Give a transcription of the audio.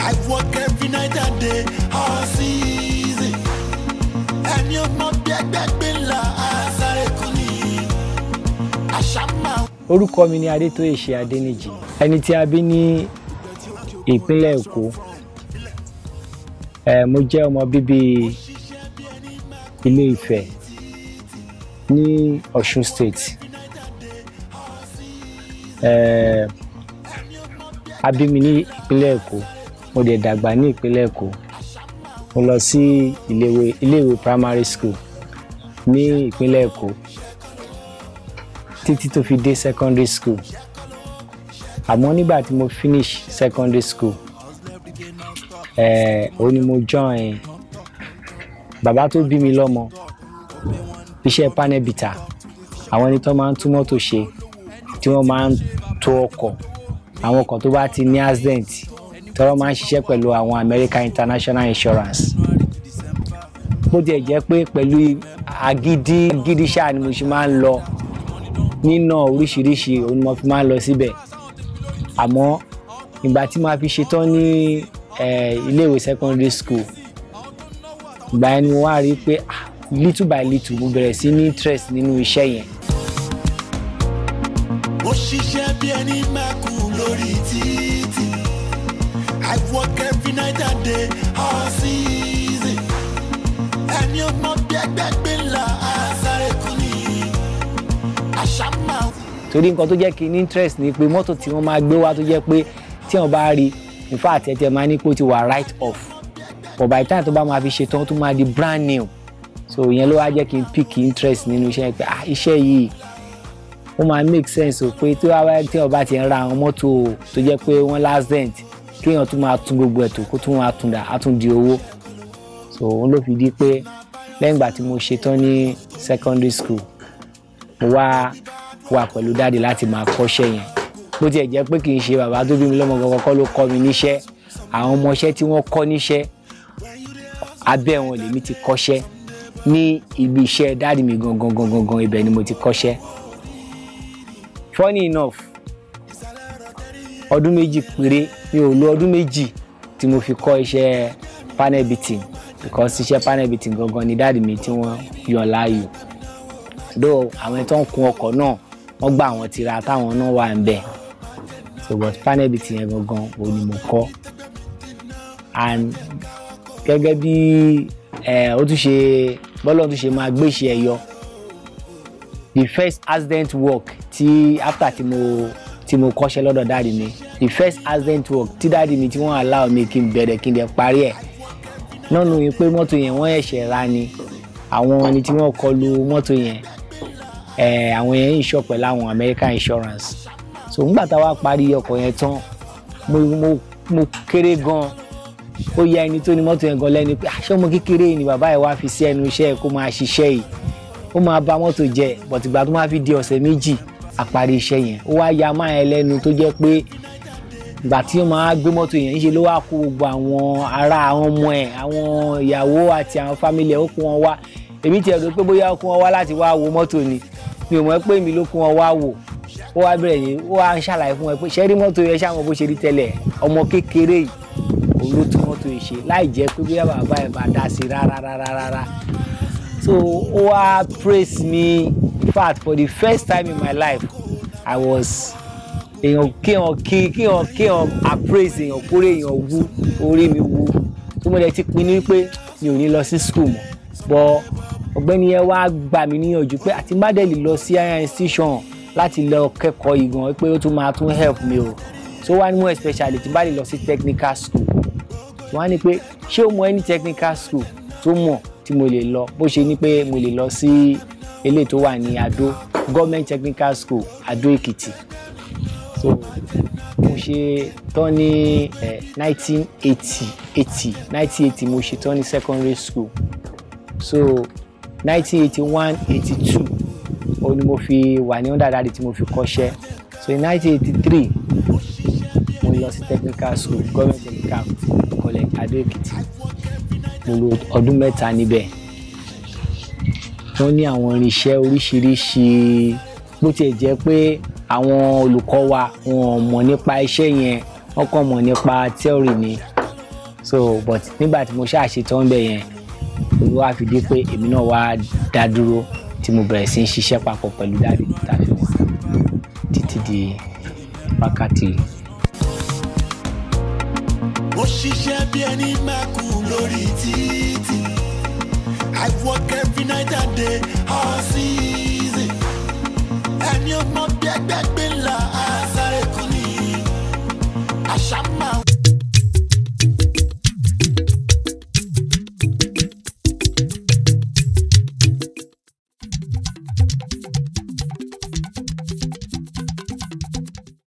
I work every night and day, all season. And you must be a bella Asarekuni. Ashama. Orúkọ mi ni Ise Adéníjì. Ẹni tí a bí ní ìpínlẹ̀ Èkó. Mo jẹ́ ọmọ bíbí Ilé Ifẹ̀ ní Orisun State. A bí mi ní ìpínlẹ̀ Èkó. Mo dẹ̀ dàgbà ní ìpínlẹ̀ Èkó. Mo lọ sí iléèwé primary school ní ìpínlẹ̀ Èkó títí tó fi dé secondary school. Àmọ́ nígbà tí mo finish secondary school, ó ní mo join bàbá tó bí mi lọ́mọ iṣẹ́ panel beater. Àwọn ẹni tó máa ń tún mọ́tò ṣe, tí wọ́n máa ń tò ọkọ̀, àwọn ọkọ̀ tó bá ti ní accident, tí wọ́n máa ń ṣiṣẹ́ pẹ̀lú àwọn American International Insurance. Bó tiẹ̀ jẹ́ pé pẹ̀lú agídí ṣáà ni mo ṣe máa ń lọ nínú oríṣiríṣi, òun ni mo fi máa ń lọ síbẹ̀. Àmọ́ ìgbà tí màá fi ṣetán ní iléèwé secondary school, ìgbà yẹn ni mo wá rí pé little by little mo bẹ̀rẹ̀ sí ní interest nínú iṣẹ́ yẹn. Mo ṣiṣẹ́ bí ẹni máa kú lórí títì. I work every night and day, all season. And you must be a bella Asarekuni. Ashama. Torí nǹkan tó jẹ́ kí n interest ni pé mọ́tò tí wọ́n máa gbé wá tó jẹ́ pé tí wọ́n bá rí, in fact ẹ̀ máa ní pé ó ti wà write off, but by the time tó bá máa fi ṣetán tó máa di brand new. So ìyẹn ló wá jẹ́ kí n pick interest nínú iṣẹ́ yẹn pé iṣẹ́ yìí ó máa make sense o, pé tí wọ́n bá ti ń ra àwọn mọ́tò tó jẹ́ pé wọ́n last dent, kí èèyàn tún máa tún gbogbo ẹ̀tọ́ kó tún máa tún dà á tún di owó. So òun ló fi di pé lẹ́yìn ìgbà tí mo ṣetán ní secondary school, mo wà pẹ̀lú dáàdì láti máa kọ́ṣẹ́ yẹn. Bó tiẹ̀ jẹ́ pé kì í ṣe bàbá tó bí mi lọ́mọ gangan kọ́ ló kọ́ mi níṣẹ́, àwọn ọmọọṣẹ́ tí wọ́n kọ́ níṣẹ́ abẹ́ wọn lèmi ti kọ́ṣẹ́ ní ibi iṣẹ́ dáàdì mi gangan, ibẹ̀ ni mo ti kọ́ṣẹ́. Funny enough, ọdún méjì péré, mi ò lo ọdún méjì tí mo fi kọ́ iṣẹ́ panel beating, because iṣẹ́ panel beating gangan ni dáàdì mi tí wọ́n yàn láàyò. Though àwọn ẹni tó ń kun ọkọ̀ náà wọ́n gbà àwọn tira táwọn náà wà ń bẹ̀. So but panel beating yẹn gangan òun ni mo kọ́. And gẹ́gẹ́ bí ó tún ṣe bọ́lọ̀ tún ṣe máa gbé iṣẹ́ ẹ̀yọ, the first accident work tí after tí mo kọ́ṣẹ́ lọ́dọ̀ dáàdì mi, the first accident work tí dáàdì mi tí wọ́n allow mi kí n bẹ̀rẹ̀ kí n dẹ̀ parí ẹ̀ náà nù pé mọ́tò yẹn wọ́n ẹ̀ṣẹ̀ ra ni. Àwọn ẹni tí wọ́n kọlu mọ́tò yẹn, àwọn yẹn insure pẹ̀lú àwọn American Insurance. So nígbà tá a wá parí ọkọ̀ yẹn tán, mo kéré gan. Ó yà ẹni tó ní mọ́tò yẹn gan lẹ́nu pé ṣé ọmọ kékeré ni bàbá ẹ̀ wá fi sí ẹnu iṣẹ́ kó máa ṣiṣẹ́ yìí, ó máa bà mọ́tò jẹ́. But ìgbà tó máa fi di ọ̀sẹ̀ méjì àparí iṣẹ́ yẹn, ó wá ya máa ẹ lẹ́nu tó jẹ́ pé ìgbà tí ó máa gbé mọ́tò yẹn ṣe ló wá kó gbogbo àwọn ará àwọn ọmọ ẹ̀, àwọn ìyàwó àti àwọn fámìlì ẹ̀ ó kó wọn wá. Èmi tiẹ̀ rò pé bóyá ó kó wọn wá láti wá wo mọ́tò ni, mi ò mọ̀ pé èmi ló kó wọn wá wò. Ó wá bẹ̀rẹ̀ yìí, ó wá ń ṣàlàyé fún ẹ pé ṣé rí mọ́tò yẹn ṣáwọn bó ṣe rí tẹ́lẹ̀, ọmọ kékeré yìí òun ló tún mọ́tò yìí ṣe láì jẹ́ pé bóyá bàbá ẹ̀ bá dá sí rárá. So ó wá praise me. In fact, for the first time in my life, I was kéèyàn appraise èèyàn, kórè èèyàn wú, orí mi wú. Tó mo dẹ̀ ti pinnu pé mi ò ní lọ sí school mọ́. But ọ̀gbẹ́ni yẹn wá gbà mí níyànjú pé àti má dẹ̀ lè lọ sí higher institution láti lọ kẹ́kọ̀ọ́ yìí gan, pé ó tún máa tún help mi o. So wá ní mo especially tí bá lè lọ sí technical school. Wọ́n á ní pé ṣé o mọ any technical school tó mọ̀ tí mo lè lọ, bó ṣe ní pé mo lè lọ sí eléyìí tó wà ní Adó, Government Technical School Adó Èkìtì. So mo ṣe tán ní 1980 mo ṣe tán ní secondary school. So 1981-82 òun ni mo fi wà ní under dáàdì tí mo fi kọ́ṣẹ́. So in 1983 mo lọ sí technical school, Government Technical College Adó Èkìtì. Mo lò ọdún mẹ́ta níbẹ̀. Wọ́n ní àwọn irinṣẹ́ oríṣiríṣi, bó tiẹ̀ jẹ́ pé àwọn olùkọ́ wa wọn mọ̀ nípa iṣẹ́ yẹn, wọ́n kàn mọ̀ nípa theory ni. So but nígbà tí mo ṣáà ṣe tán bẹ́ẹ̀ yẹn, ó wá fi dé pé èmi náà wá dá dúró tí mo bẹ̀rẹ̀ sí ń ṣiṣẹ́ papọ̀ pẹ̀lú dáàdì tàbí títí di wákàtí. Mo ṣiṣẹ́ bí ẹni máa kú lórí títì. I work every night and day, all season. Ẹni ọmọ bí ẹgbẹ́ gbé ńlá